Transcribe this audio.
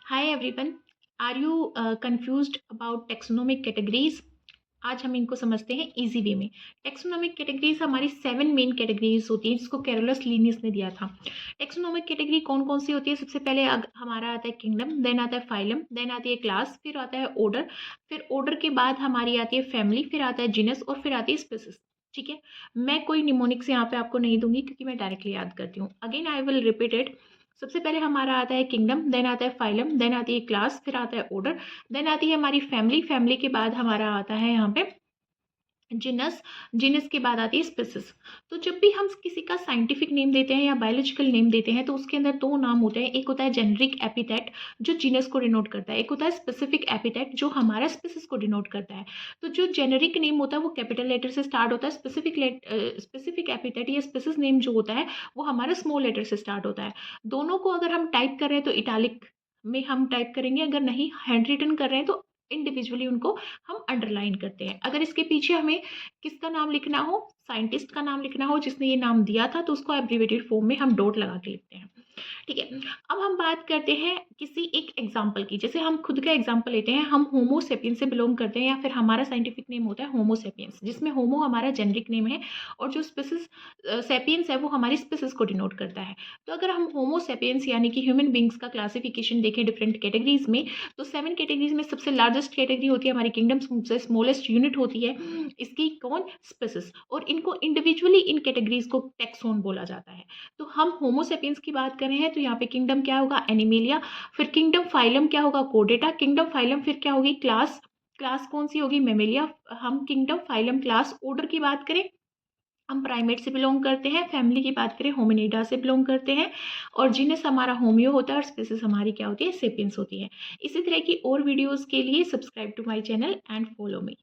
Hi everyone, are you confused about taxonomic categories. आज हम इनको समझते हैं इजी वे में। टेक्सोनोमिक कैटेगरीज हमारी 7 मेन कैटेगरीज होती हैं जिसको कैरोलस लीनियस ने दिया था। टेक्सोनोमिक कैटेगरी कौन कौन सी होती है? सबसे पहले हमारा आता है किंगडम, देन आता है फाइलम, देन आती है क्लास, फिर आता है ऑर्डर, फिर ऑर्डर के बाद हमारी आती है फैमिली, फिर आता है जीनस और फिर आती है स्पीसीज। ठीक है, मैं कोई निमोनिक्स यहाँ पे आपको नहीं दूंगी क्योंकि मैं डायरेक्टली याद करती हूँ। Again I will repeat it. सबसे पहले हमारा आता है किंगडम, देन आता है फाइलम, देन आती है क्लास, फिर आता है ऑर्डर, देन आती है हमारी फैमिली, फैमिली के बाद हमारा आता है यहाँ पे जिनस, जिनस के बाद आती है स्पीसीज। तो जब भी हम किसी का साइंटिफिक नेम देते हैं या बायोलॉजिकल नेम देते हैं तो उसके अंदर दो नाम होते हैं। एक होता है जेनरिक एपिथेट जो जीनस को डिनोट करता है, एक होता है स्पेसिफिक एपिथेट जो हमारा स्पीसीज को डिनोट करता है। तो जो जेनरिक नेम होता है वो कैपिटल लेटर से स्टार्ट होता है, स्पेसिफिक एपिथेट या स्पीसीज नेम जो होता है वो हमारा स्मॉल लेटर से स्टार्ट होता है। दोनों को अगर हम टाइप कर रहे हैं तो इटालिक में हम टाइप करेंगे, अगर नहीं हैंड रिटन कर रहे हैं तो इंडिविजुअली उनको हम अंडरलाइन करते हैं। अगर इसके पीछे हमें किसका नाम लिखना हो, साइंटिस्ट का नाम लिखना हो जिसने ये नाम दिया था, तो उसको एब्रिवेटेड फॉर्म में हम डॉट लगा के लिखते हैं। ठीक है, अब हम बात करते हैं किसी एक एग्जाम्पल की। जैसे हम खुद का एग्जाम्पल लेते हैं, हम होमो सेपियंस से बिलोंग करते हैं या फिर हमारा साइंटिफिक नेम होता है होमो सेपियंस, जिसमें होमो हमारा जेनरिक नेम है और जो स्पीसीज सेपियंस है वो हमारी स्पीसीज को डिनोट करता है। तो अगर हम होमो सेपियंस यानी कि ह्यूमन बींग्स का क्लासिफिकेशन देखें डिफरेंट कैटेगरीज में, तो 7 कैटेगरीज में सबसे लार्जेस्ट कैटेगरी होती है हमारी किंगडम, सबसे स्मॉलेस्ट यूनिट होती है इसकी कौन, स्पीसीज, और इनको इंडिविजुअली इन कैटेगरीज को टैक्सोन बोला जाता है। तो हम होमो सेपियंस की बात कर रहे हैं तो यहाँ पे किंगडम क्या होगा, एनिमेलिया, फिर किंगडम फाइलम क्या होगा, कोडेटा, किंगडम फाइलम फिर क्या होगी, क्लास, क्लास कौन सी होगी, मेमेलिया। हम किंगडम फाइलम क्लास ऑर्डर की बात करें, हम प्राइमेट से बिलोंग करते हैं, फैमिली की बात करें होमिनिडा से बिलोंग करते हैं, और जीनस हमारा होमियो होता है और स्पीसीज हमारी क्या होती है, सेपियंस होती है। इसी तरह की और वीडियोस के लिए subscribe to my channel and follow me.